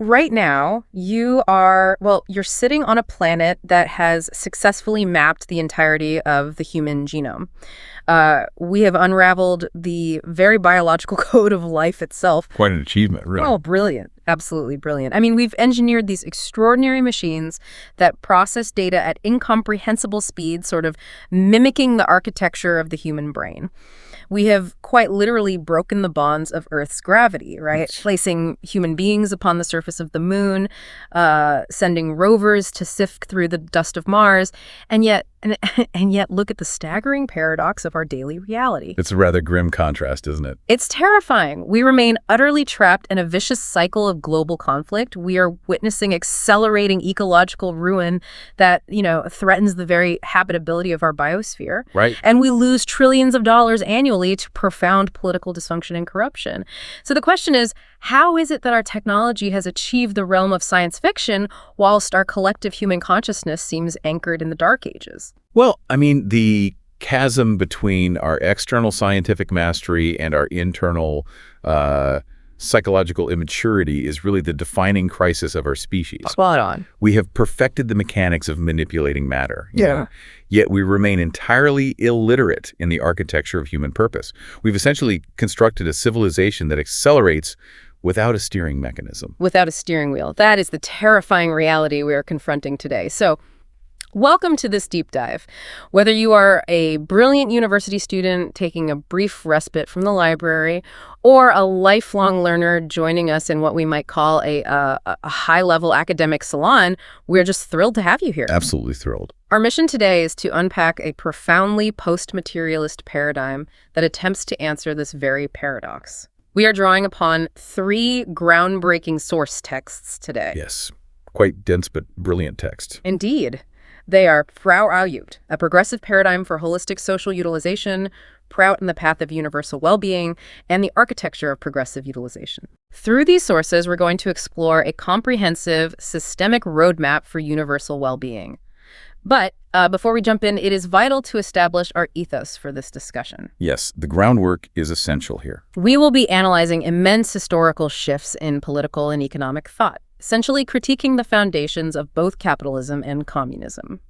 Right now, you're sitting on a planet that has successfully mapped the entirety of the human genome. We have unraveled the very biological code of life itself. Quite an achievement, really. Oh, brilliant. Absolutely brilliant. I mean, we've engineered these extraordinary machines that process data at incomprehensible speeds, sort of mimicking the architecture of the human brain. We have quite literally broken the bonds of Earth's gravity, right? Placing human beings upon the surface of the moon, sending rovers to sift through the dust of Mars, and yet look at the staggering paradox of our daily reality. It's a rather grim contrast, isn't it? It's terrifying. We remain utterly trapped in a vicious cycle of global conflict. We are witnessing accelerating ecological ruin that, threatens the very habitability of our biosphere. Right. And we lose trillions of dollars annually to profound political dysfunction and corruption. So the question is, how is it that our technology has achieved the realm of science fiction whilst our collective human consciousness seems anchored in the Dark Ages? Well, I mean, the chasm between our external scientific mastery and our internal psychological immaturity is really the defining crisis of our species. Spot on. We have perfected the mechanics of manipulating matter. Yeah. Yet we remain entirely illiterate in the architecture of human purpose. We've essentially constructed a civilization that accelerates without a steering mechanism. Without a steering wheel. That is the terrifying reality we are confronting today. So, welcome to this deep dive. Whether you are a brilliant university student taking a brief respite from the library or a lifelong learner joining us in what we might call a high-level academic salon, we're just thrilled to have you here. Absolutely thrilled. Our mission today is to unpack a profoundly post-materialist paradigm that attempts to answer this very paradox. We are drawing upon 3 groundbreaking source texts today. Yes, quite dense but brilliant text. Indeed. They are Prout, a progressive paradigm for holistic social utilization, Prout and the Path of Universal Well-Being, and the Architecture of Progressive Utilization. Through these sources, we're going to explore a comprehensive, systemic roadmap for universal well-being. But before we jump in, it is vital to establish our ethos for this discussion. Yes, the groundwork is essential here. We will be analyzing immense historical shifts in political and economic thought, essentially critiquing the foundations of both capitalism and communism.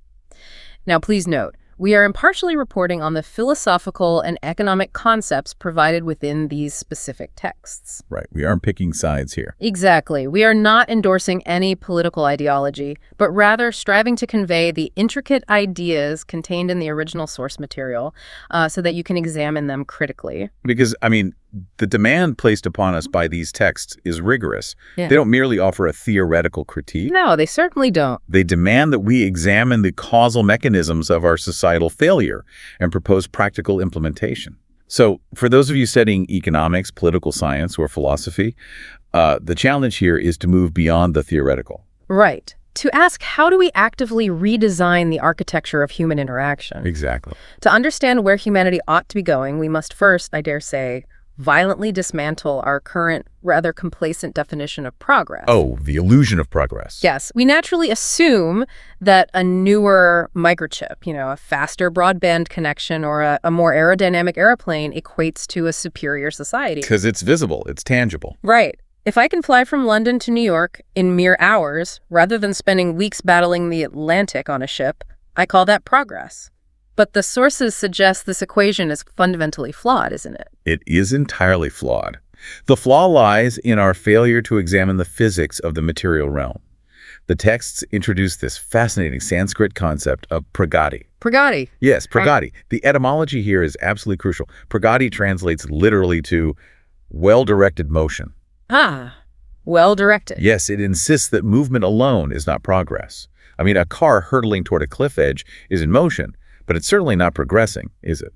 Now, please note, we are impartially reporting on the philosophical and economic concepts provided within these specific texts. Right. We aren't picking sides here. Exactly. We are not endorsing any political ideology, but rather striving to convey the intricate ideas contained in the original source material so that you can examine them critically. Because, I mean, the demand placed upon us by these texts is rigorous. Yeah. They don't merely offer a theoretical critique. No, they certainly don't. They demand that we examine the causal mechanisms of our societal failure and propose practical implementation. So for those of you studying economics, political science, or philosophy, the challenge here is to move beyond the theoretical. Right. To ask, how do we actively redesign the architecture of human interaction? Exactly. To understand where humanity ought to be going, we must first, I dare say, violently dismantle our current, rather complacent definition of progress. Oh, the illusion of progress. Yes. We naturally assume that a newer microchip, a faster broadband connection or a more aerodynamic airplane equates to a superior society. Because it's visible, it's tangible. Right. If I can fly from London to New York in mere hours, rather than spending weeks battling the Atlantic on a ship, I call that progress. But the sources suggest this equation is fundamentally flawed, isn't it? It is entirely flawed. The flaw lies in our failure to examine the physics of the material realm. The texts introduce this fascinating Sanskrit concept of pragati. Pragati. Yes, pragati. The etymology here is absolutely crucial. Pragati translates literally to well-directed motion. Ah, well-directed. Yes, it insists that movement alone is not progress. I mean, a car hurtling toward a cliff edge is in motion, but it's certainly not progressing, is it?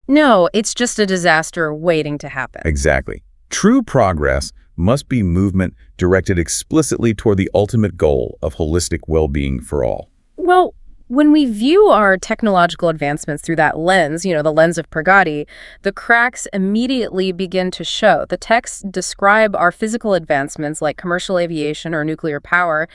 No, it's just a disaster waiting to happen. Exactly. True progress must be movement directed explicitly toward the ultimate goal of holistic well-being for all. Well, when we view our technological advancements through that lens, the lens of Pragati, the cracks immediately begin to show. The texts describe our physical advancements like commercial aviation or nuclear power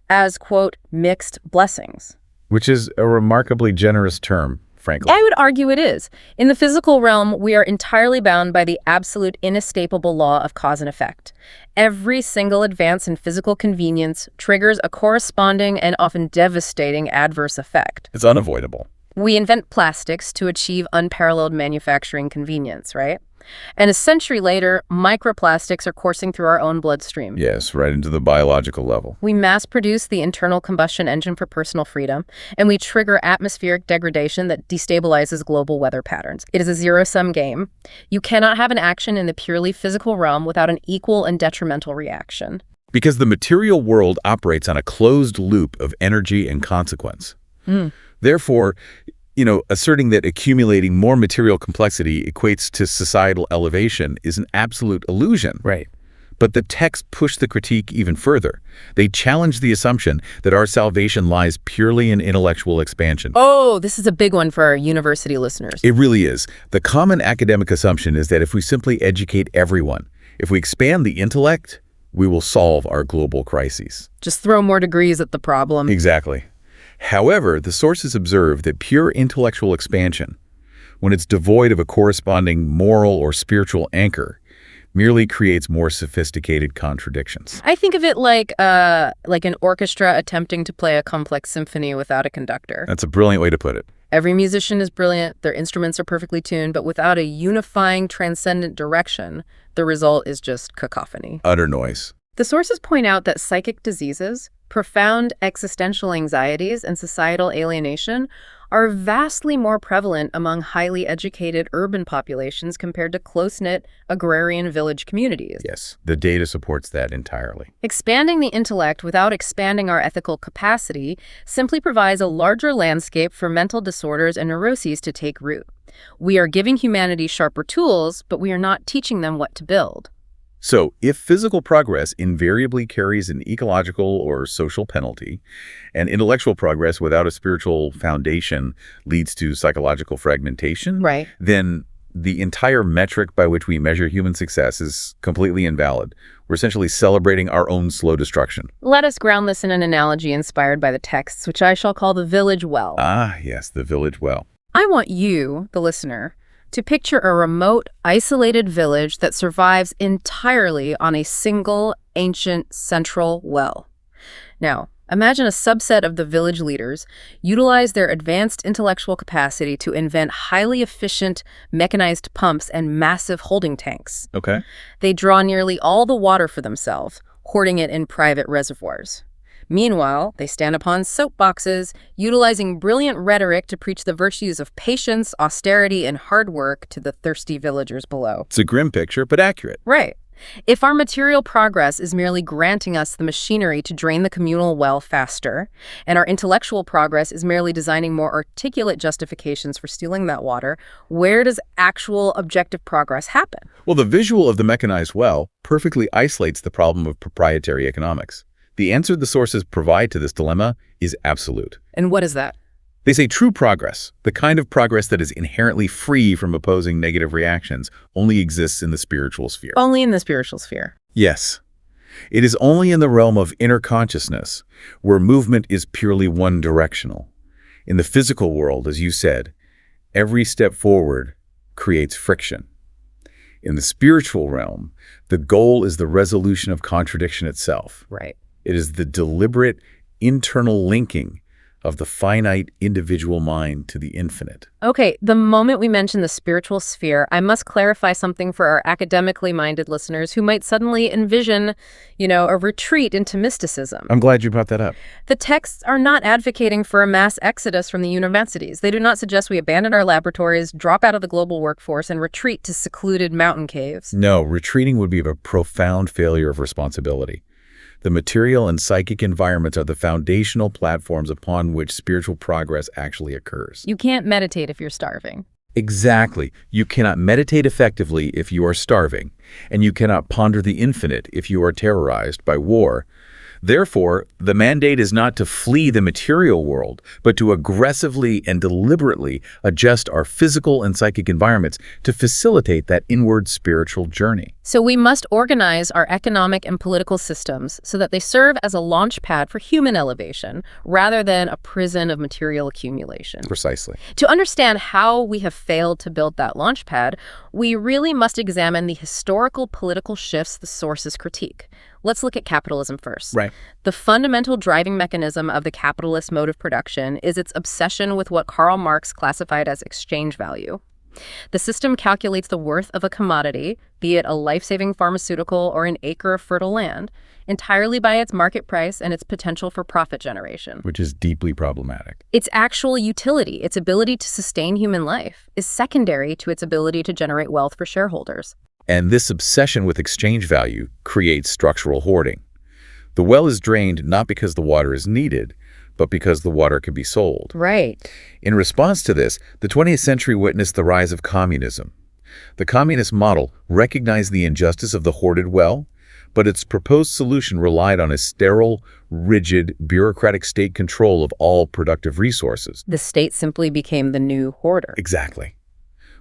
as, quote, mixed blessings. Which is a remarkably generous term frankly. I would argue it is. In the physical realm, we are entirely bound by the absolute inescapable law of cause and effect. Every single advance in physical convenience triggers a corresponding and often devastating adverse effect. It's unavoidable. We invent plastics to achieve unparalleled manufacturing convenience, right? And a century later, microplastics are coursing through our own bloodstream. Yes, right into the biological level. We mass-produce the internal combustion engine for personal freedom, and we trigger atmospheric degradation that destabilizes global weather patterns. It is a zero-sum game. You cannot have an action in the purely physical realm without an equal and detrimental reaction. Because the material world operates on a closed loop of energy and consequence. Therefore, asserting that accumulating more material complexity equates to societal elevation is an absolute illusion. Right. But the texts push the critique even further. They challenge the assumption that our salvation lies purely in intellectual expansion. Oh, this is a big one for our university listeners. It really is. The common academic assumption is that if we simply educate everyone, if we expand the intellect, we will solve our global crises. Just throw more degrees at the problem. Exactly. However, the sources observe that pure intellectual expansion, when it's devoid of a corresponding moral or spiritual anchor, merely creates more sophisticated contradictions. I think of it like an orchestra attempting to play a complex symphony without a conductor. That's a brilliant way to put it. Every musician is brilliant, their instruments are perfectly tuned, but without a unifying, transcendent direction, the result is just cacophony. Utter noise. The sources point out that psychic diseases, profound existential anxieties, and societal alienation are vastly more prevalent among highly educated urban populations compared to close-knit agrarian village communities. Yes, the data supports that entirely. Expanding the intellect without expanding our ethical capacity simply provides a larger landscape for mental disorders and neuroses to take root. We are giving humanity sharper tools, but we are not teaching them what to build. So, if physical progress invariably carries an ecological or social penalty, and intellectual progress without a spiritual foundation leads to psychological fragmentation, Right. then the entire metric by which we measure human success is completely invalid. We're essentially celebrating our own slow destruction. Let us ground this in an analogy inspired by the texts, which I shall call the village well. Ah, yes, the village well. I want you, the listener, to picture a remote, isolated village that survives entirely on a single, ancient, central well. Now, imagine a subset of the village leaders utilize their advanced intellectual capacity to invent highly efficient mechanized pumps and massive holding tanks. Okay. They draw nearly all the water for themselves, hoarding it in private reservoirs. Meanwhile, they stand upon soapboxes, utilizing brilliant rhetoric to preach the virtues of patience, austerity, and hard work to the thirsty villagers below. It's a grim picture, but accurate. Right. If our material progress is merely granting us the machinery to drain the communal well faster, and our intellectual progress is merely designing more articulate justifications for stealing that water, where does actual objective progress happen? Well, the visual of the mechanized well perfectly isolates the problem of proprietary economics. The answer the sources provide to this dilemma is absolute. And what is that? They say true progress, the kind of progress that is inherently free from opposing negative reactions, only exists in the spiritual sphere. Only in the spiritual sphere. Yes. It is only in the realm of inner consciousness, where movement is purely one-directional. In the physical world, as you said, every step forward creates friction. In the spiritual realm, the goal is the resolution of contradiction itself. Right. It is the deliberate internal linking of the finite individual mind to the infinite. Okay, the moment we mention the spiritual sphere, I must clarify something for our academically minded listeners who might suddenly envision, a retreat into mysticism. I'm glad you brought that up. The texts are not advocating for a mass exodus from the universities. They do not suggest we abandon our laboratories, drop out of the global workforce, and retreat to secluded mountain caves. No, retreating would be a profound failure of responsibility. The material and psychic environments are the foundational platforms upon which spiritual progress actually occurs. You can't meditate if you're starving. Exactly. You cannot meditate effectively if you are starving, and you cannot ponder the infinite if you are terrorized by war. Therefore, the mandate is not to flee the material world, but to aggressively and deliberately adjust our physical and psychic environments to facilitate that inward spiritual journey. So we must organize our economic and political systems so that they serve as a launch pad for human elevation, rather than a prison of material accumulation. Precisely. To understand how we have failed to build that launch pad, we really must examine the historical political shifts the sources critique. Let's look at capitalism first. Right. The fundamental driving mechanism of the capitalist mode of production is its obsession with what Karl Marx classified as exchange value. The system calculates the worth of a commodity, be it a life-saving pharmaceutical or an acre of fertile land, entirely by its market price and its potential for profit generation. Which is deeply problematic. Its actual utility, its ability to sustain human life, is secondary to its ability to generate wealth for shareholders. And this obsession with exchange value creates structural hoarding. The well is drained not because the water is needed, but because the water can be sold. Right. In response to this, the 20th century witnessed the rise of communism. The communist model recognized the injustice of the hoarded well, but its proposed solution relied on a sterile, rigid, bureaucratic state control of all productive resources. The state simply became the new hoarder. Exactly.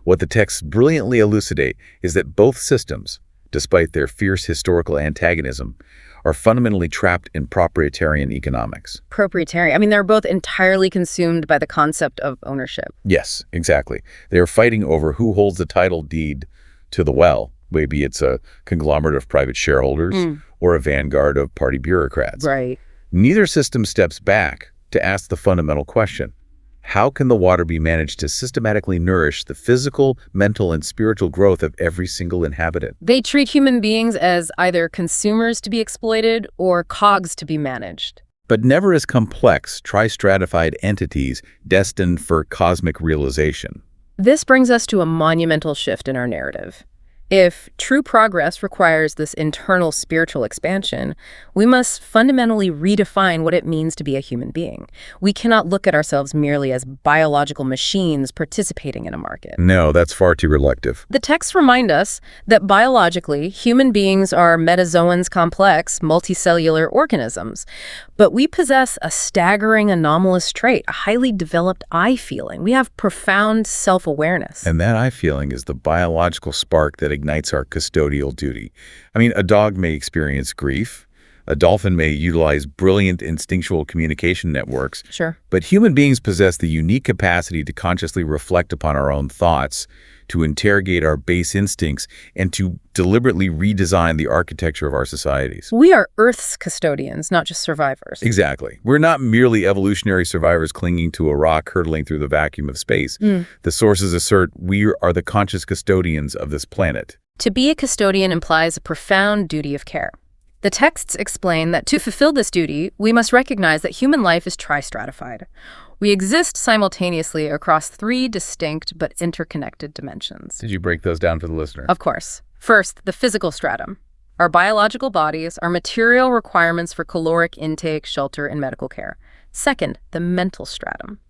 What the texts brilliantly elucidate is that both systems, despite their fierce historical antagonism, are fundamentally trapped in proprietarian economics. Proprietarian. I mean, they're both entirely consumed by the concept of ownership. Yes, exactly. They are fighting over who holds the title deed to the well. Maybe it's a conglomerate of private shareholders or a vanguard of party bureaucrats. Right. Neither system steps back to ask the fundamental question: how can the water be managed to systematically nourish the physical, mental, and spiritual growth of every single inhabitant? They treat human beings as either consumers to be exploited or cogs to be managed. But never as complex, tri-stratified entities destined for cosmic realization. This brings us to a monumental shift in our narrative. If true progress requires this internal spiritual expansion, we must fundamentally redefine what it means to be a human being. We cannot look at ourselves merely as biological machines participating in a market. No, that's far too reductive. The texts remind us that biologically, human beings are metazoans complex, multicellular organisms. But we possess a staggering anomalous trait, a highly developed I feeling. We have profound self-awareness. And that I feeling is the biological spark that ignites our custodial duty. I mean, a dog may experience grief. A dolphin may utilize brilliant instinctual communication networks. Sure. But human beings possess the unique capacity to consciously reflect upon our own thoughts, to interrogate our base instincts, and to deliberately redesign the architecture of our societies. We are Earth's custodians, not just survivors. Exactly. We're not merely evolutionary survivors clinging to a rock hurtling through the vacuum of space. The sources assert we are the conscious custodians of this planet. To be a custodian implies a profound duty of care. The texts explain that to fulfill this duty, we must recognize that human life is tri-stratified. We exist simultaneously across three distinct but interconnected dimensions. Did you break those down for the listener? Of course. First, the physical stratum. Our biological bodies, our material requirements for caloric intake, shelter, and medical care. Second, the mental stratum.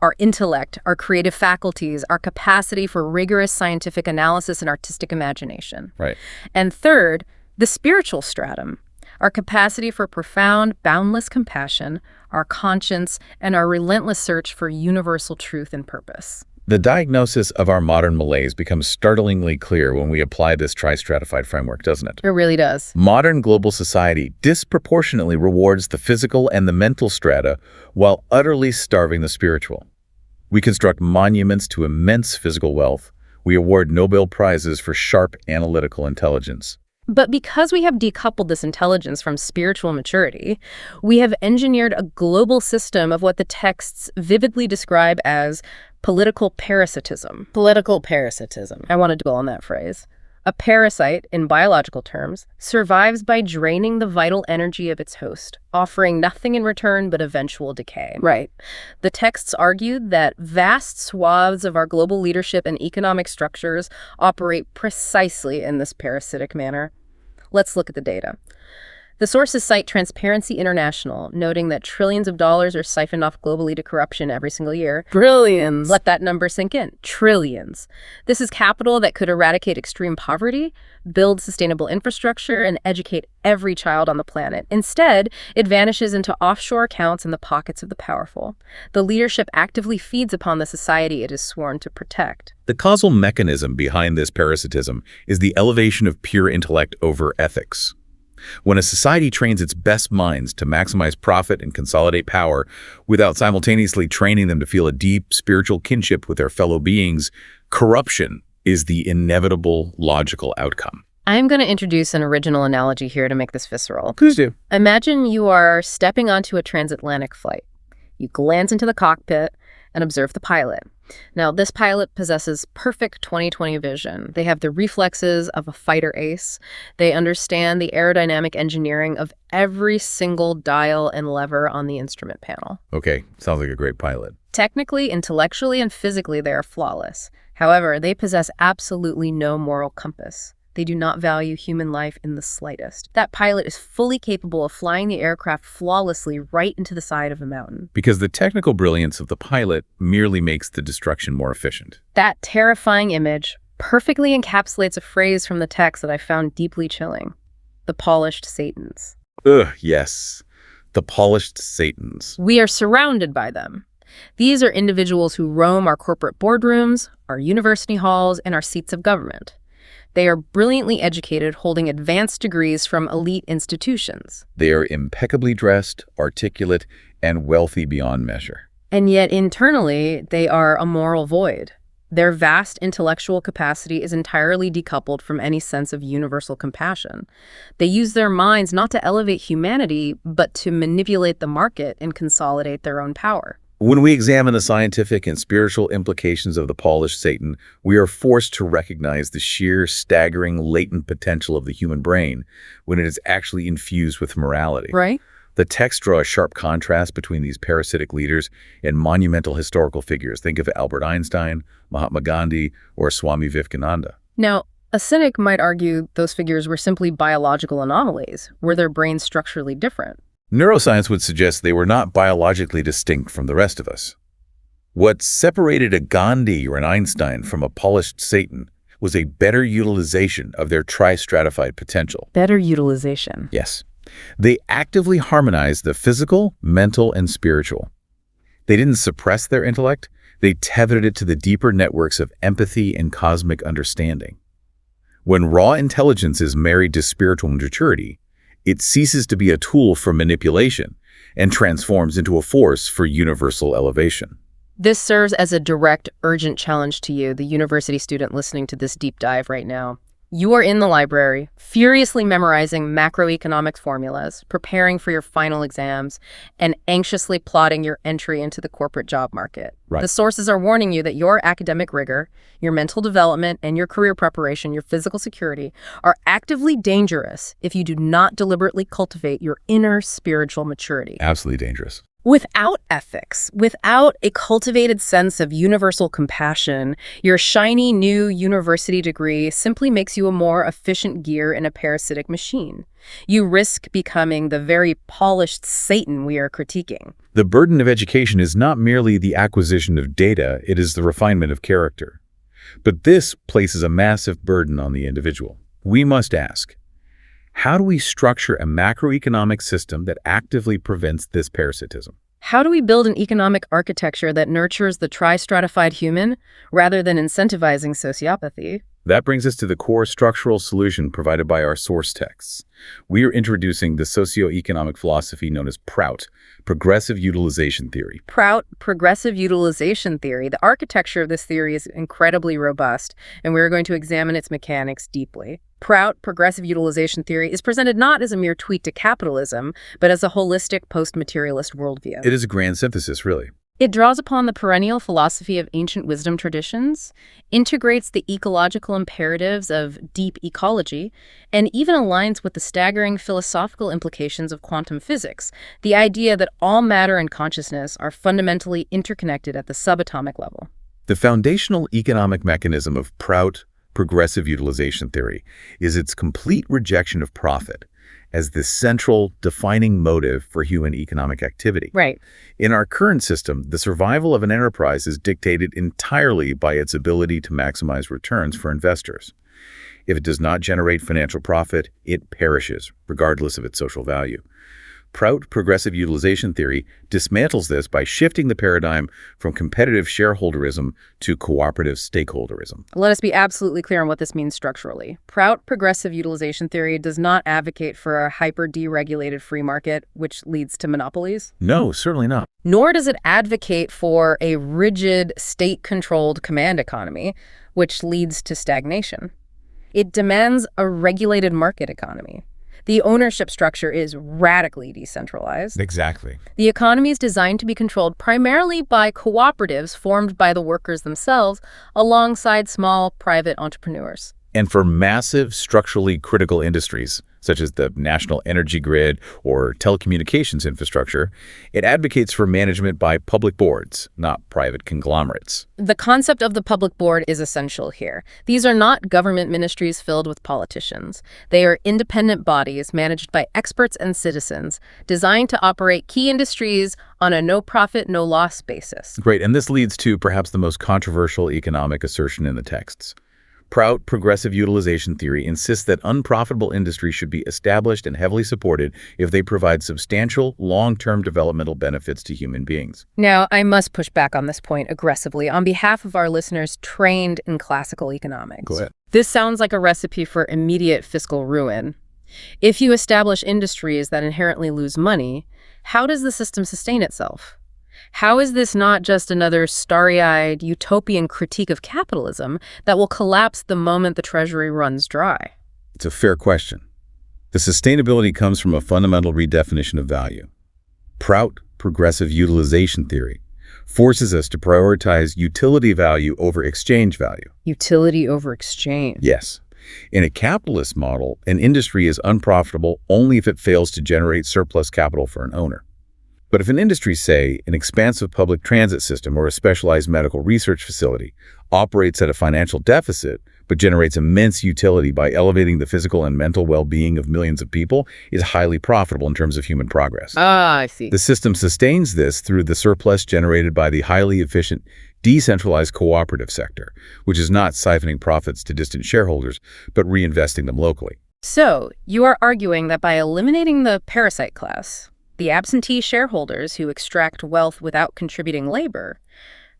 Our intellect, our creative faculties, our capacity for rigorous scientific analysis and artistic imagination. Right. And third, the spiritual stratum, our capacity for profound, boundless compassion, our conscience, and our relentless search for universal truth and purpose. The diagnosis of our modern malaise becomes startlingly clear when we apply this tri-stratified framework, doesn't it? It really does. Modern global society disproportionately rewards the physical and the mental strata while utterly starving the spiritual. We construct monuments to immense physical wealth. We award Nobel Prizes for sharp analytical intelligence. But because we have decoupled this intelligence from spiritual maturity, we have engineered a global system of what the texts vividly describe as political parasitism. Political parasitism. I want to dwell on that phrase. A parasite, in biological terms, survives by draining the vital energy of its host, offering nothing in return but eventual decay. Right. The texts argued that vast swaths of our global leadership and economic structures operate precisely in this parasitic manner. Let's look at the data. The sources cite Transparency International, noting that trillions of dollars are siphoned off globally to corruption every single year. Brilliance. Let that number sink in. Trillions. This is capital that could eradicate extreme poverty, build sustainable infrastructure, and educate every child on the planet. Instead, it vanishes into offshore accounts in the pockets of the powerful. The leadership actively feeds upon the society it is sworn to protect. The causal mechanism behind this parasitism is the elevation of pure intellect over ethics. When a society trains its best minds to maximize profit and consolidate power without simultaneously training them to feel a deep spiritual kinship with their fellow beings, corruption is the inevitable logical outcome. I'm going to introduce an original analogy here to make this visceral. Please do. Imagine you are stepping onto a transatlantic flight. You glance into the cockpit and observe the pilot. Now, this pilot possesses perfect 20/20 vision. They have the reflexes of a fighter ace. They understand the aerodynamic engineering of every single dial and lever on the instrument panel. Okay, sounds like a great pilot. Technically, intellectually, and physically, they are flawless. However, they possess absolutely no moral compass. They do not value human life in the slightest. That pilot is fully capable of flying the aircraft flawlessly right into the side of a mountain. Because the technical brilliance of the pilot merely makes the destruction more efficient. That terrifying image perfectly encapsulates a phrase from the text that I found deeply chilling. The polished Satans. Ugh, yes. The polished Satans. We are surrounded by them. These are individuals who roam our corporate boardrooms, our university halls, and our seats of government. They are brilliantly educated, holding advanced degrees from elite institutions. They are impeccably dressed, articulate, and wealthy beyond measure. And yet internally, they are a moral void. Their vast intellectual capacity is entirely decoupled from any sense of universal compassion. They use their minds not to elevate humanity, but to manipulate the market and consolidate their own power. When we examine the scientific and spiritual implications of the polished Satan, we are forced to recognize the sheer, staggering, latent potential of the human brain when it is actually infused with morality. Right? The texts draw a sharp contrast between these parasitic leaders and monumental historical figures. Think of Albert Einstein, Mahatma Gandhi, or Swami Vivekananda. Now, a cynic might argue those figures were simply biological anomalies. Were their brains structurally different? Neuroscience would suggest they were not biologically distinct from the rest of us. What separated a Gandhi or an Einstein from a polished Satan was a better utilization of their tri-stratified potential. Better utilization. Yes. They actively harmonized the physical, mental, and spiritual. They didn't suppress their intellect. They tethered it to the deeper networks of empathy and cosmic understanding. When raw intelligence is married to spiritual maturity, it ceases to be a tool for manipulation and transforms into a force for universal elevation. This serves as a direct, urgent challenge to you, the university student listening to this deep dive right now. You are in the library, furiously memorizing macroeconomic formulas, preparing for your final exams, and anxiously plotting your entry into the corporate job market. Right. The sources are warning you that your academic rigor, your mental development, and your career preparation, your physical security, are actively dangerous if you do not deliberately cultivate your inner spiritual maturity. Absolutely dangerous. Without ethics, without a cultivated sense of universal compassion, your shiny new university degree simply makes you a more efficient gear in a parasitic machine. You risk becoming the very polished Satan we are critiquing. The burden of education is not merely the acquisition of data, it is the refinement of character. But this places a massive burden on the individual. We must ask, how do we structure a macroeconomic system that actively prevents this parasitism? How do we build an economic architecture that nurtures the tri-stratified human rather than incentivizing sociopathy? That brings us to the core structural solution provided by our source texts. We are introducing the socio-economic philosophy known as Prout, Progressive Utilization Theory. Prout, Progressive Utilization Theory. The architecture of this theory is incredibly robust, and we're going to examine its mechanics deeply. Prout, Progressive Utilization Theory, is presented not as a mere tweak to capitalism, but as a holistic post-materialist worldview. It is a grand synthesis, really. It draws upon the perennial philosophy of ancient wisdom traditions, integrates the ecological imperatives of deep ecology, and even aligns with the staggering philosophical implications of quantum physics, the idea that all matter and consciousness are fundamentally interconnected at the subatomic level. The foundational economic mechanism of Prout, Progressive Utilization Theory, is its complete rejection of profit as the central defining motive for human economic activity. Right. In our current system, the survival of an enterprise is dictated entirely by its ability to maximize returns for investors. If it does not generate financial profit, it perishes, regardless of its social value. Prout Progressive Utilization Theory dismantles this by shifting the paradigm from competitive shareholderism to cooperative stakeholderism. Let us be absolutely clear on what this means structurally. Prout Progressive Utilization Theory does not advocate for a hyper-deregulated free market, which leads to monopolies. No, certainly not. Nor does it advocate for a rigid, state-controlled command economy, which leads to stagnation. It demands a regulated market economy. The ownership structure is radically decentralized. Exactly. The economy is designed to be controlled primarily by cooperatives formed by the workers themselves alongside small private entrepreneurs. And for massive, structurally critical industries, such as the national energy grid or telecommunications infrastructure, it advocates for management by public boards, not private conglomerates. The concept of the public board is essential here. These are not government ministries filled with politicians. They are independent bodies managed by experts and citizens, designed to operate key industries on a no-profit, no-loss basis. Great, and this leads to perhaps the most controversial economic assertion in the texts. Prout Progressive Utilization Theory insists that unprofitable industries should be established and heavily supported if they provide substantial, long-term developmental benefits to human beings. Now, I must push back on this point aggressively on behalf of our listeners trained in classical economics. Go ahead. This sounds like a recipe for immediate fiscal ruin. If you establish industries that inherently lose money, how does the system sustain itself? How is this not just another starry-eyed utopian critique of capitalism that will collapse the moment the treasury runs dry? It's a fair question. The sustainability comes from a fundamental redefinition of value. Prout Progressive Utilization Theory forces us to prioritize utility value over exchange value. Utility over exchange. Yes. In a capitalist model, an industry is unprofitable only if it fails to generate surplus capital for an owner. But if an industry, say, an expansive public transit system or a specialized medical research facility, operates at a financial deficit but generates immense utility by elevating the physical and mental well-being of millions of people, is highly profitable in terms of human progress. I see. The system sustains this through the surplus generated by the highly efficient, decentralized cooperative sector, which is not siphoning profits to distant shareholders, but reinvesting them locally. So, you are arguing that by eliminating the parasite class, the absentee shareholders who extract wealth without contributing labor,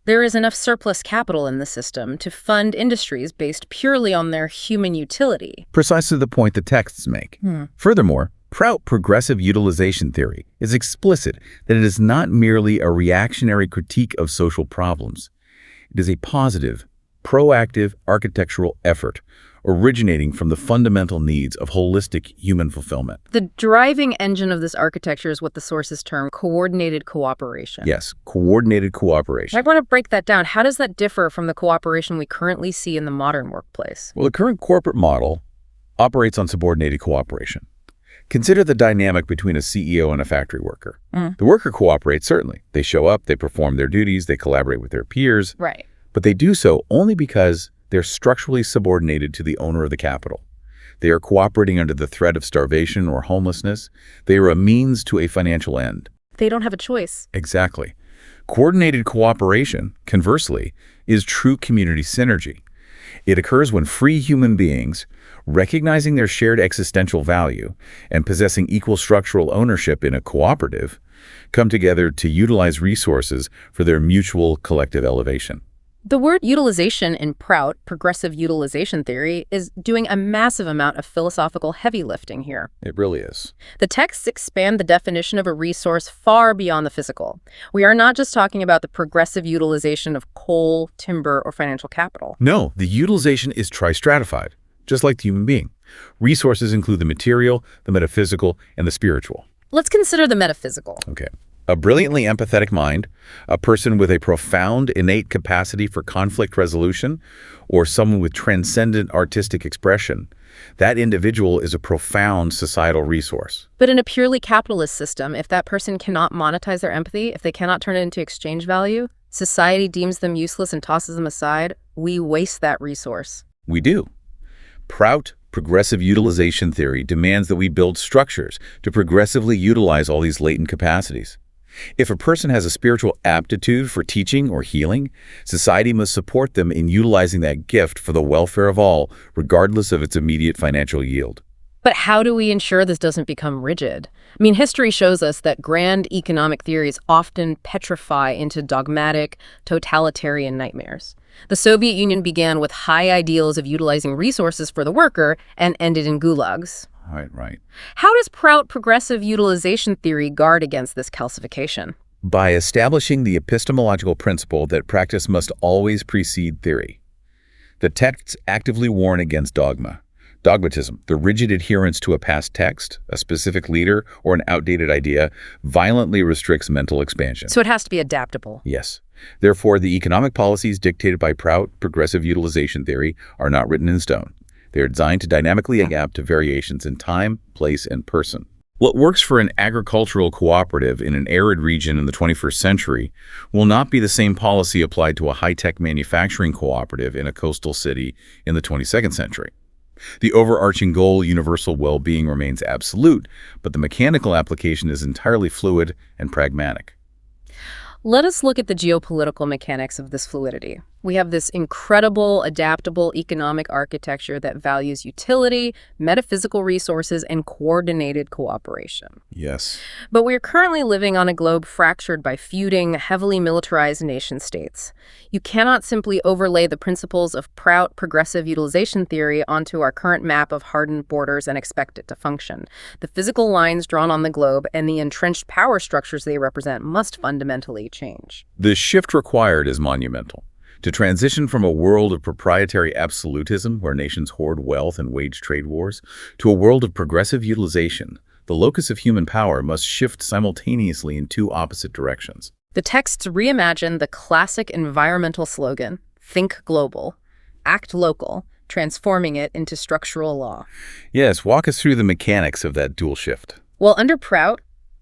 there is enough surplus capital in the system to fund industries based purely on their human utility. Precisely the point the texts make. Furthermore, Prout Progressive Utilization Theory is explicit that it is not merely a reactionary critique of social problems. It is a positive, proactive architectural effort originating from the fundamental needs of holistic human fulfillment. The driving engine of this architecture is what the sources term coordinated cooperation. Yes, coordinated cooperation. I want to break that down. How does that differ from the cooperation we currently see in the modern workplace? Well, the current corporate model operates on subordinated cooperation. Consider the dynamic between a CEO and a factory worker. The worker cooperates, certainly. They show up, they perform their duties, they collaborate with their peers. Right. But they do so only because they're structurally subordinated to the owner of the capital. They are cooperating under the threat of starvation or homelessness. They are a means to a financial end. They don't have a choice. Exactly. Coordinated cooperation, conversely, is true community synergy. It occurs when free human beings, recognizing their shared existential value and possessing equal structural ownership in a cooperative, come together to utilize resources for their mutual collective elevation. The word utilization in Prout, Progressive Utilization Theory, is doing a massive amount of philosophical heavy lifting here. It really is. The texts expand the definition of a resource far beyond the physical. We are not just talking about the progressive utilization of coal, timber, or financial capital. No, the utilization is tristratified, just like the human being. Resources include the material, the metaphysical, and the spiritual. Let's consider the metaphysical. Okay. A brilliantly empathetic mind, a person with a profound innate capacity for conflict resolution, or someone with transcendent artistic expression, that individual is a profound societal resource. But in a purely capitalist system, if that person cannot monetize their empathy, if they cannot turn it into exchange value, society deems them useless and tosses them aside. We waste that resource. We do. Prout Progressive Utilization Theory demands that we build structures to progressively utilize all these latent capacities. If a person has a spiritual aptitude for teaching or healing, society must support them in utilizing that gift for the welfare of all, regardless of its immediate financial yield. But how do we ensure this doesn't become rigid? I mean, history shows us that grand economic theories often petrify into dogmatic, totalitarian nightmares. The Soviet Union began with high ideals of utilizing resources for the worker and ended in gulags. Right. How does Prout progressive utilization theory guard against this calcification? By establishing the epistemological principle that practice must always precede theory. The texts actively warn against dogmatism, the rigid adherence to a past text, a specific leader, or an outdated idea, violently restricts mental expansion. So it has to be adaptable. Yes. Therefore, the economic policies dictated by Prout progressive utilization theory are not written in stone. They are designed to dynamically adapt to variations in time, place, and person. What works for an agricultural cooperative in an arid region in the 21st century will not be the same policy applied to a high-tech manufacturing cooperative in a coastal city in the 22nd century. The overarching goal, universal well-being, remains absolute, but the mechanical application is entirely fluid and pragmatic. Let us look at the geopolitical mechanics of this fluidity. We have this incredible, adaptable economic architecture that values utility, metaphysical resources, and coordinated cooperation. Yes. But we're currently living on a globe fractured by feuding, heavily militarized nation-states. You cannot simply overlay the principles of Prout progressive utilization theory onto our current map of hardened borders and expect it to function. The physical lines drawn on the globe and the entrenched power structures they represent must fundamentally change. The shift required is monumental. To transition from a world of proprietary absolutism, where nations hoard wealth and wage trade wars, to a world of progressive utilization, the locus of human power must shift simultaneously in two opposite directions. The texts reimagine the classic environmental slogan, think global, act local, transforming it into structural law. Yes, walk us through the mechanics of that dual shift. Well, under Prout,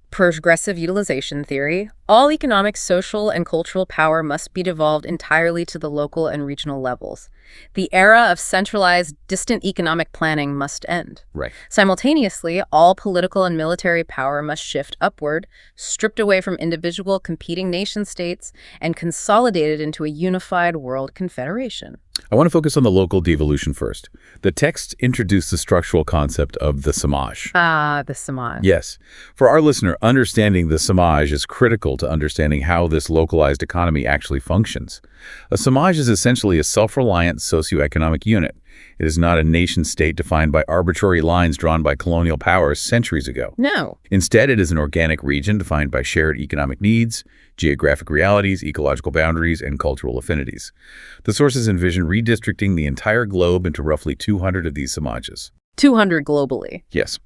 progressive utilization theory, all economic, social, and cultural power must be devolved entirely to the local and regional levels. The era of centralized, distant economic planning must end. Right. Simultaneously, all political and military power must shift upward, stripped away from individual competing nation-states, and consolidated into a unified world confederation. I want to focus on the local devolution first. The texts introduce the structural concept of the Samaj. The Samaj. Yes. For our listener, understanding the Samaj is critical to understanding how this localized economy actually functions. A Samaj is essentially a self-reliant socio-economic unit. It is not a nation-state defined by arbitrary lines drawn by colonial powers centuries ago. No. Instead, it is an organic region defined by shared economic needs, geographic realities, ecological boundaries, and cultural affinities. The sources envision redistricting the entire globe into roughly 200 of these Samajas. 200 globally. Yes.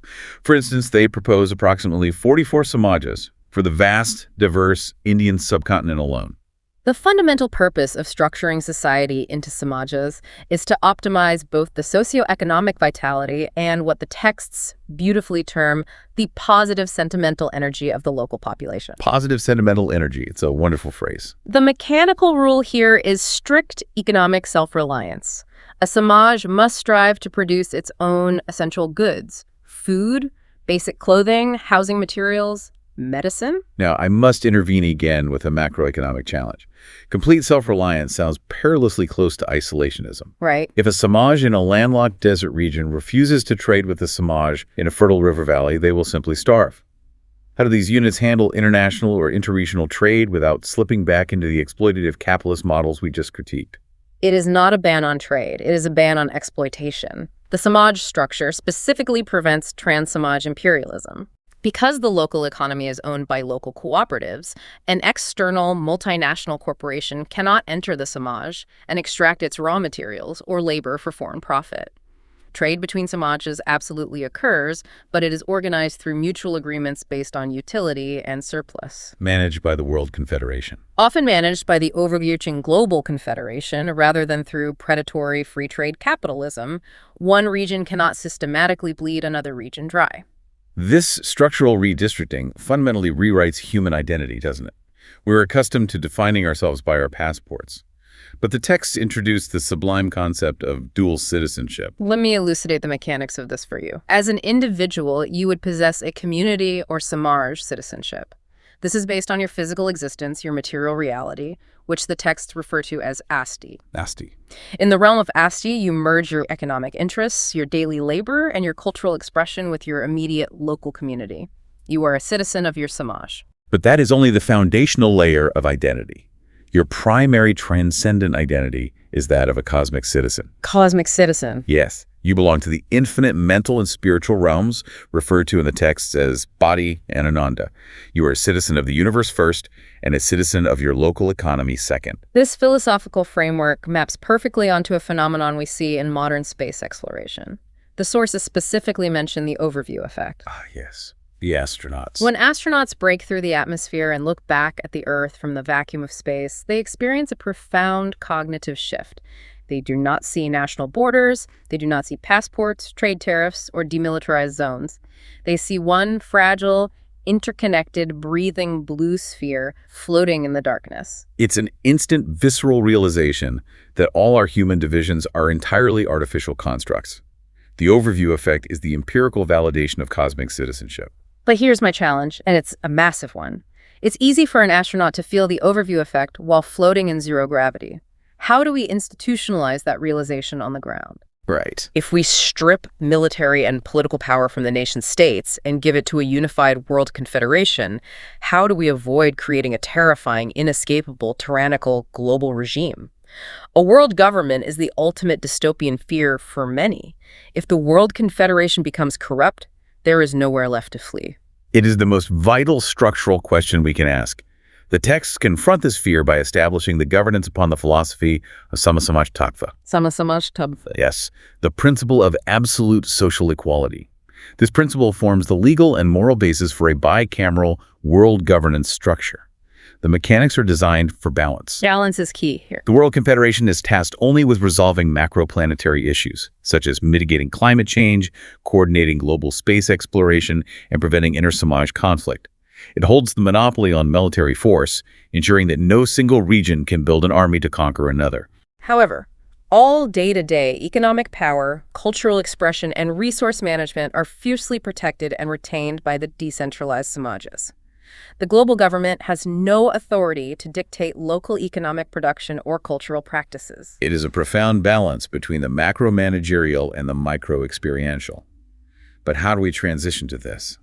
For instance, they propose approximately 44 Samajas for the vast, diverse Indian subcontinent alone. The fundamental purpose of structuring society into samajas is to optimize both the socioeconomic vitality and what the texts beautifully term the positive sentimental energy of the local population. Positive sentimental energy. It's a wonderful phrase. The mechanical rule here is strict economic self-reliance. A samaj must strive to produce its own essential goods: food, basic clothing, housing materials, medicine. Now, I must intervene again with a macroeconomic challenge. Complete self-reliance sounds perilously close to isolationism. Right. If a Samaj in a landlocked desert region refuses to trade with a Samaj in a fertile river valley, they will simply starve. How do these units handle international or interregional trade without slipping back into the exploitative capitalist models we just critiqued? It is not a ban on trade. It is a ban on exploitation. The Samaj structure specifically prevents trans-Samaj imperialism. Because the local economy is owned by local cooperatives, an external multinational corporation cannot enter the Samaj and extract its raw materials or labor for foreign profit. Trade between Samajas absolutely occurs, but it is organized through mutual agreements based on utility and surplus. Managed by the World Confederation. Often managed by the overreaching global confederation rather than through predatory free trade capitalism. One region cannot systematically bleed another region dry. This structural redistricting fundamentally rewrites human identity, doesn't it? We're accustomed to defining ourselves by our passports. But the text introduced the sublime concept of dual citizenship. Let me elucidate the mechanics of this for you. As an individual, you would possess a community or Samaj citizenship. This is based on your physical existence, your material reality, which the texts refer to as asti. Asti. In the realm of asti, you merge your economic interests, your daily labor, and your cultural expression with your immediate local community. You are a citizen of your Samaj. But that is only the foundational layer of identity. Your primary transcendent identity is that of a cosmic citizen. Cosmic citizen. Yes, you belong to the infinite mental and spiritual realms referred to in the texts as body and ananda. You are a citizen of the universe first and a citizen of your local economy second. This philosophical framework maps perfectly onto a phenomenon we see in modern space exploration. The sources specifically mention the overview effect. Ah, yes. The astronauts. When astronauts break through the atmosphere and look back at the Earth from the vacuum of space, they experience a profound cognitive shift. They do not see national borders, they do not see passports, trade tariffs, or demilitarized zones. They see one fragile, interconnected, breathing blue sphere floating in the darkness. It's an instant visceral realization that all our human divisions are entirely artificial constructs. The overview effect is the empirical validation of cosmic citizenship. But here's my challenge, and it's a massive one. It's easy for an astronaut to feel the overview effect while floating in zero gravity. How do we institutionalize that realization on the ground? Right. If we strip military and political power from the nation states and give it to a unified world confederation, how do we avoid creating a terrifying, inescapable, tyrannical global regime? A world government is the ultimate dystopian fear for many. If the world confederation becomes corrupt, there is nowhere left to flee. It is the most vital structural question we can ask. The texts confront this fear by establishing the governance upon the philosophy of Samaj Tattva. Samaj Tattva. Yes, the principle of absolute social equality. This principle forms the legal and moral basis for a bicameral world governance structure. The mechanics are designed for balance. Balance is key here. The World Confederation is tasked only with resolving macroplanetary issues, such as mitigating climate change, coordinating global space exploration, and preventing inter-Samaj conflict. It holds the monopoly on military force, ensuring that no single region can build an army to conquer another. However, all day-to-day economic power, cultural expression, and resource management are fiercely protected and retained by the decentralized Samajas. The global government has no authority to dictate local economic production or cultural practices. It is a profound balance between the macro-managerial and the micro-experiential. But how do we transition to this?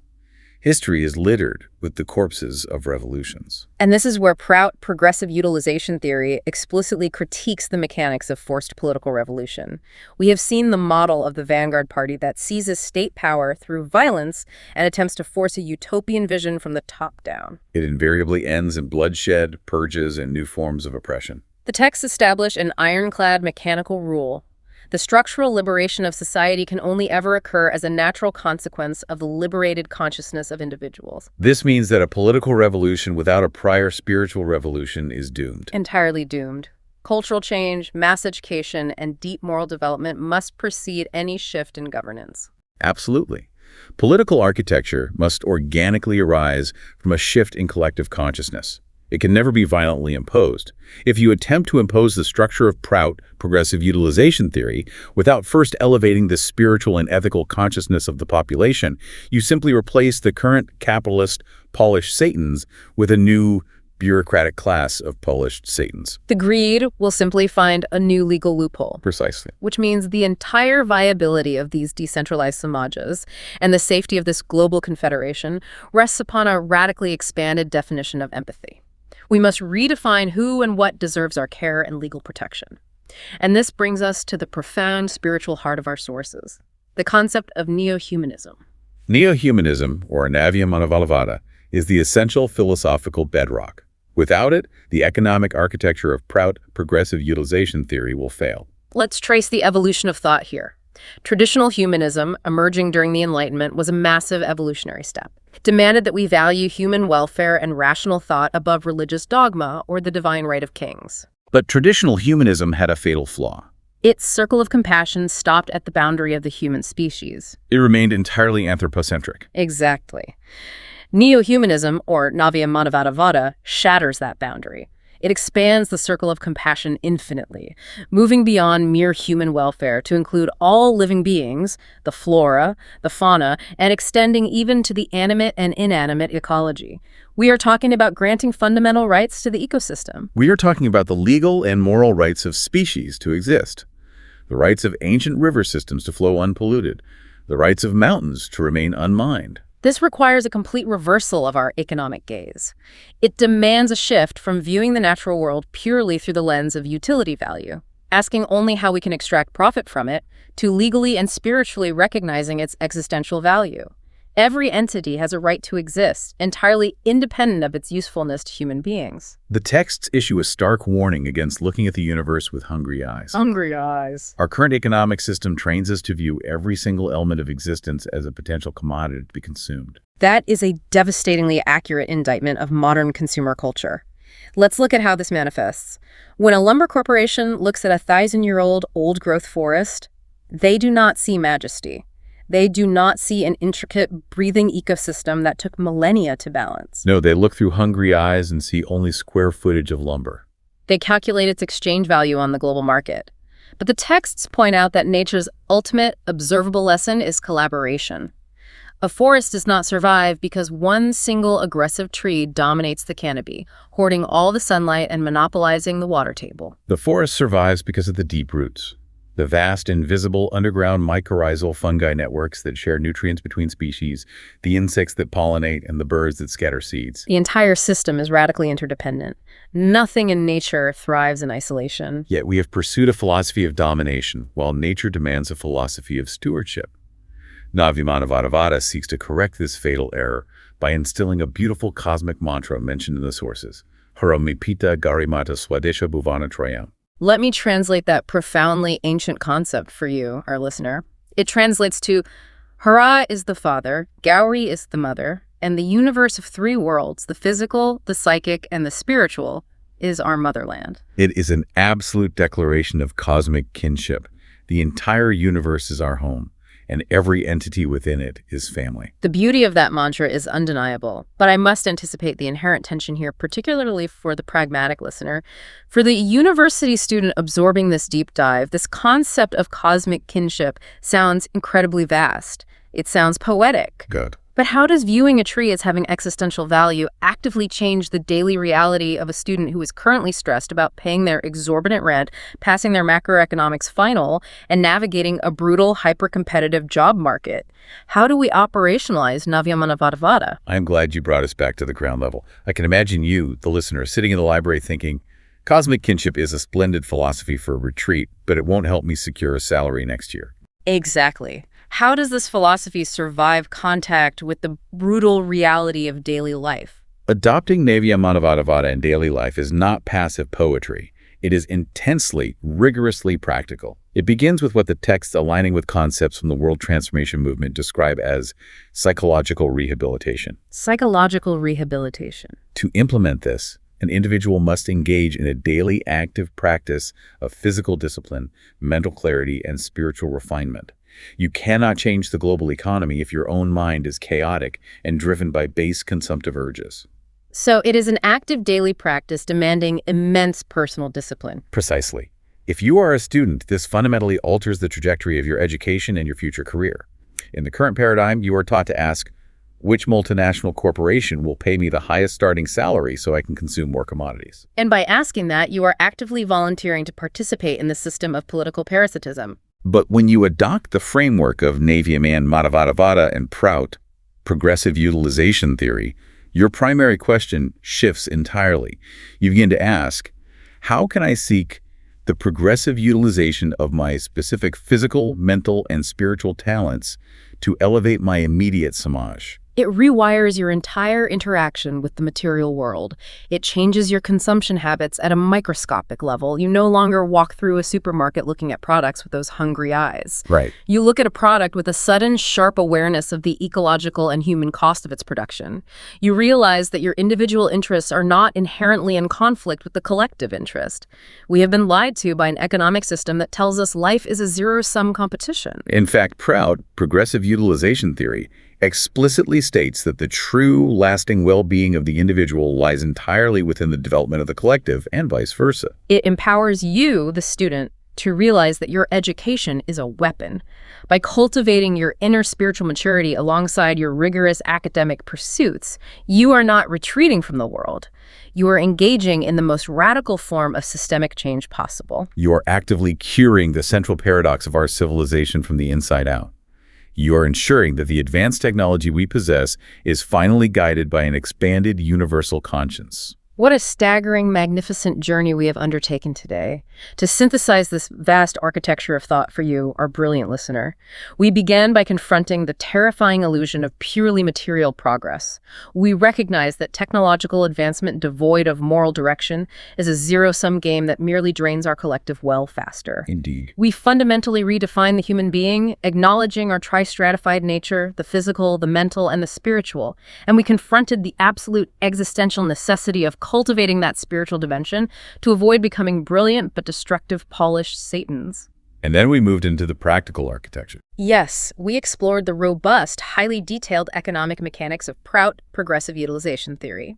History is littered with the corpses of revolutions. And this is where Prout Progressive Utilization Theory explicitly critiques the mechanics of forced political revolution. We have seen the model of the vanguard party that seizes state power through violence and attempts to force a utopian vision from the top down. It invariably ends in bloodshed, purges, and new forms of oppression. The texts establish an ironclad mechanical rule. The structural liberation of society can only ever occur as a natural consequence of the liberated consciousness of individuals. This means that a political revolution without a prior spiritual revolution is doomed. Entirely doomed. Cultural change, mass education, and deep moral development must precede any shift in governance. Absolutely. Political architecture must organically arise from a shift in collective consciousness. It can never be violently imposed. If you attempt to impose the structure of Prout Progressive Utilization Theory without first elevating the spiritual and ethical consciousness of the population, you simply replace the current capitalist Polish Satans with a new bureaucratic class of Polish Satans. The greed will simply find a new legal loophole. Precisely. Which means the entire viability of these decentralized Samajas and the safety of this global confederation rests upon a radically expanded definition of empathy. We must redefine who and what deserves our care and legal protection. And this brings us to the profound spiritual heart of our sources, the concept of NeoHumanism. NeoHumanism, or NeoHumanism, is the essential philosophical bedrock. Without it, the economic architecture of Prout Progressive Utilization Theory will fail. Let's trace the evolution of thought here. Traditional humanism, emerging during the Enlightenment, was a massive evolutionary step. It demanded that we value human welfare and rational thought above religious dogma or the divine right of kings. But traditional humanism had a fatal flaw. Its circle of compassion stopped at the boundary of the human species. It remained entirely anthropocentric. Exactly. Neo-humanism, or Navacetana, shatters that boundary. It expands the circle of compassion infinitely, moving beyond mere human welfare to include all living beings, the flora, the fauna, and extending even to the animate and inanimate ecology. We are talking about granting fundamental rights to the ecosystem. We are talking about the legal and moral rights of species to exist, the rights of ancient river systems to flow unpolluted, the rights of mountains to remain unmined. This requires a complete reversal of our economic gaze. It demands a shift from viewing the natural world purely through the lens of utility value, asking only how we can extract profit from it, to legally and spiritually recognizing its existential value. Every entity has a right to exist, entirely independent of its usefulness to human beings. The texts issue a stark warning against looking at the universe with hungry eyes. Hungry eyes. Our current economic system trains us to view every single element of existence as a potential commodity to be consumed. That is a devastatingly accurate indictment of modern consumer culture. Let's look at how this manifests. When a lumber corporation looks at a 1,000-year-old old-growth forest, they do not see majesty. They do not see an intricate, breathing ecosystem that took millennia to balance. No, they look through hungry eyes and see only square footage of lumber. They calculate its exchange value on the global market. But the texts point out that nature's ultimate observable lesson is collaboration. A forest does not survive because one single aggressive tree dominates the canopy, hoarding all the sunlight and monopolizing the water table. The forest survives because of the deep roots, the vast, invisible, underground mycorrhizal fungi networks that share nutrients between species, the insects that pollinate, and the birds that scatter seeds. The entire system is radically interdependent. Nothing in nature thrives in isolation. Yet we have pursued a philosophy of domination, while nature demands a philosophy of stewardship. Navacetana seeks to correct this fatal error by instilling a beautiful cosmic mantra mentioned in the sources. Haramipita garimata swadesha bhuvana trayam. Let me translate that profoundly ancient concept for you, our listener. It translates to, Hara is the father, Gauri is the mother, and the universe of three worlds, the physical, the psychic, and the spiritual, is our motherland. It is an absolute declaration of cosmic kinship. The entire universe is our home, and every entity within it is family. The beauty of that mantra is undeniable, but I must anticipate the inherent tension here, particularly for the pragmatic listener. For the university student absorbing this deep dive, this concept of cosmic kinship sounds incredibly vast. It sounds poetic. Good. But how does viewing a tree as having existential value actively change the daily reality of a student who is currently stressed about paying their exorbitant rent, passing their macroeconomics final, and navigating a brutal, hyper-competitive job market? How do we operationalize Navacetana? I'm glad you brought us back to the ground level. I can imagine you, the listener, sitting in the library thinking, cosmic kinship is a splendid philosophy for a retreat, but it won't help me secure a salary next year. Exactly. How does this philosophy survive contact with the brutal reality of daily life? Adopting Navacetana in daily life is not passive poetry. It is intensely, rigorously practical. It begins with what the texts aligning with concepts from the World Transformation Movement describe as psychological rehabilitation. Psychological rehabilitation. To implement this, an individual must engage in a daily active practice of physical discipline, mental clarity, and spiritual refinement. You cannot change the global economy if your own mind is chaotic and driven by base consumptive urges. So it is an active daily practice demanding immense personal discipline. Precisely. If you are a student, this fundamentally alters the trajectory of your education and your future career. In the current paradigm, you are taught to ask, which multinational corporation will pay me the highest starting salary so I can consume more commodities? And by asking that, you are actively volunteering to participate in the system of political parasitism. But when you adopt the framework of NeoHumanism and Prout, Progressive Utilization Theory, your primary question shifts entirely. You begin to ask, how can I seek the progressive utilization of my specific physical, mental, and spiritual talents to elevate my immediate Samaj? It rewires your entire interaction with the material world. It changes your consumption habits at a microscopic level. You no longer walk through a supermarket looking at products with those hungry eyes. Right. You look at a product with a sudden, sharp awareness of the ecological and human cost of its production. You realize that your individual interests are not inherently in conflict with the collective interest. We have been lied to by an economic system that tells us life is a zero-sum competition. In fact, Prout, Progressive Utilization Theory, explicitly states that the true, lasting well-being of the individual lies entirely within the development of the collective, and vice versa. It empowers you, the student, to realize that your education is a weapon. By cultivating your inner spiritual maturity alongside your rigorous academic pursuits, you are not retreating from the world. You are engaging in the most radical form of systemic change possible. You are actively curing the central paradox of our civilization from the inside out. You are ensuring that the advanced technology we possess is finally guided by an expanded universal conscience. What a staggering, magnificent journey we have undertaken today to synthesize this vast architecture of thought for you, our brilliant listener. We began by confronting the terrifying illusion of purely material progress. We recognize that technological advancement devoid of moral direction is a zero-sum game that merely drains our collective well faster. Indeed. We fundamentally redefine the human being, acknowledging our tri-stratified nature, the physical, the mental, and the spiritual, and we confronted the absolute existential necessity of cultivating that spiritual dimension to avoid becoming brilliant but destructive polished Satans. And then we moved into the practical architecture. Yes, we explored the robust, highly detailed economic mechanics of Prout Progressive Utilization Theory.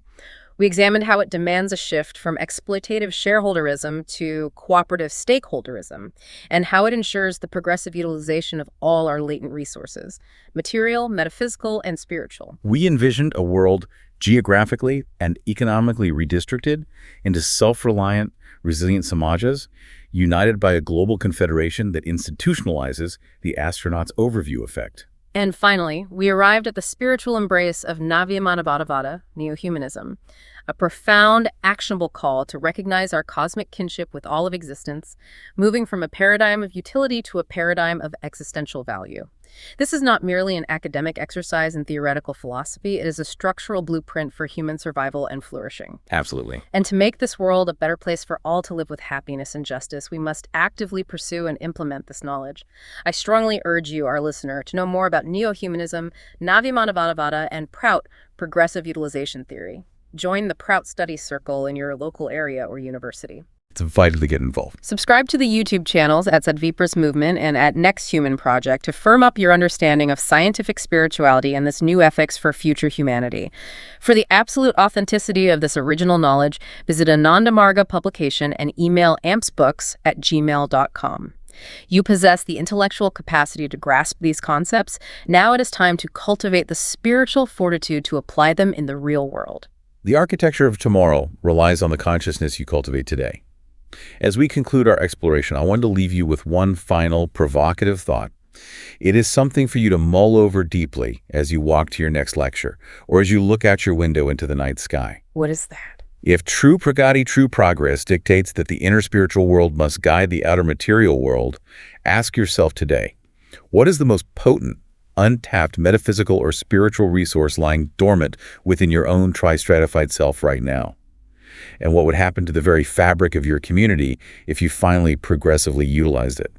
We examined how it demands a shift from exploitative shareholderism to cooperative stakeholderism, and how it ensures the progressive utilization of all our latent resources, material, metaphysical, and spiritual. We envisioned a world geographically and economically redistricted into self-reliant, resilient samajas, united by a global confederation that institutionalizes the astronaut's overview effect. And finally, we arrived at the spiritual embrace of Navacetana, NeoHumanism, a profound, actionable call to recognize our cosmic kinship with all of existence, moving from a paradigm of utility to a paradigm of existential value. This is not merely an academic exercise in theoretical philosophy, it is a structural blueprint for human survival and flourishing. Absolutely. And to make this world a better place for all to live with happiness and justice, we must actively pursue and implement this knowledge. I strongly urge you, our listener, to know more about NeoHumanism, Navacetana, and Prout Progressive Utilization Theory. Join the Prout Study Circle in your local area or university. It's vital to get involved. Subscribe to the YouTube channels at Sadvipra's Movement and at Next Human Project to firm up your understanding of scientific spirituality and this new ethics for future humanity. For the absolute authenticity of this original knowledge, visit Ananda Marga Publication and email ampsbooks@gmail.com. You possess the intellectual capacity to grasp these concepts. Now it is time to cultivate the spiritual fortitude to apply them in the real world. The architecture of tomorrow relies on the consciousness you cultivate today. As we conclude our exploration, I want to leave you with one final provocative thought. It is something for you to mull over deeply as you walk to your next lecture, or as you look out your window into the night sky. What is that? If true pragati, true progress dictates that the inner spiritual world must guide the outer material world, ask yourself today, what is the most potent, untapped metaphysical or spiritual resource lying dormant within your own tri-stratified self right now? And what would happen to the very fabric of your community if you finally progressively utilized it?